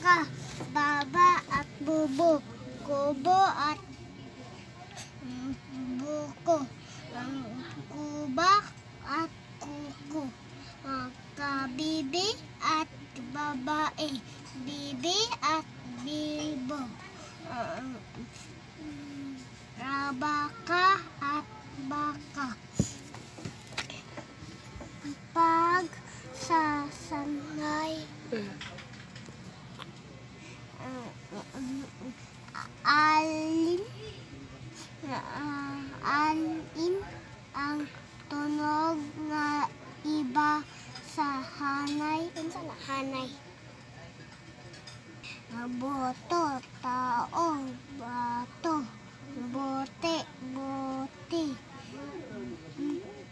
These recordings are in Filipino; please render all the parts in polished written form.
ka, baba at bubo, kubo at buko, kubak at kuko, kabibi at babae, bibi at bibo, rabaka at baka. Pag sasanay, alin ang tunog nga iba sa hanay. Unsa na hanay? Boto, tao, bato, bote, bote,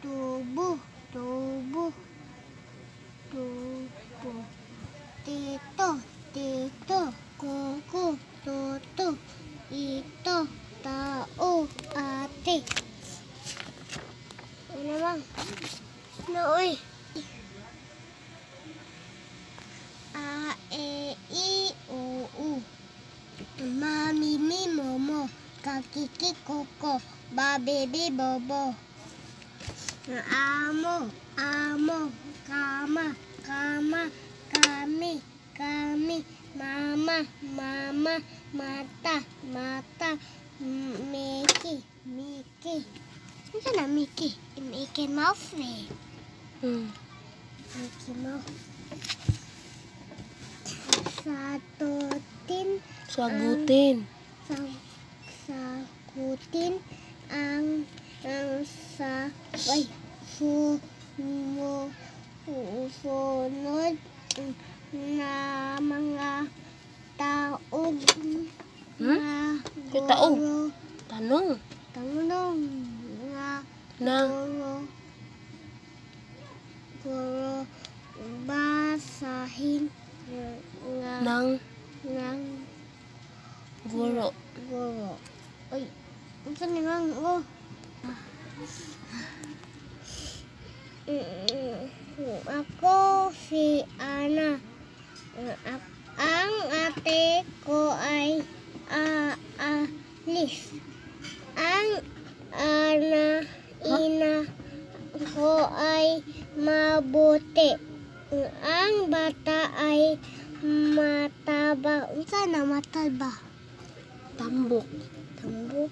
tubo, tubo, tubo, tito, tito, kuko, toto, ito, tao, ate. Ano naman? Nooy. A, E, I, O, U. Mami, mi, momo. Kakiki, koko. Babibi, bobo. Amo, amo. Kama, kama. Kami, kami. Mama, mama. Mata, mata. Miki, Miki. Ano na Miki? Mickey Mouse eh. Mickey Mouse. Sagutin ang sunod na mga taog na taog. Tanong nga nang guro basahin nang ng guro. Ay, ano naman oh. Ako si Ana. Ang ate ko ay Alice. Ang ina ko ay mabuti. Ang bata ay mataba. Unsa na mataba? Tambok. Tambok.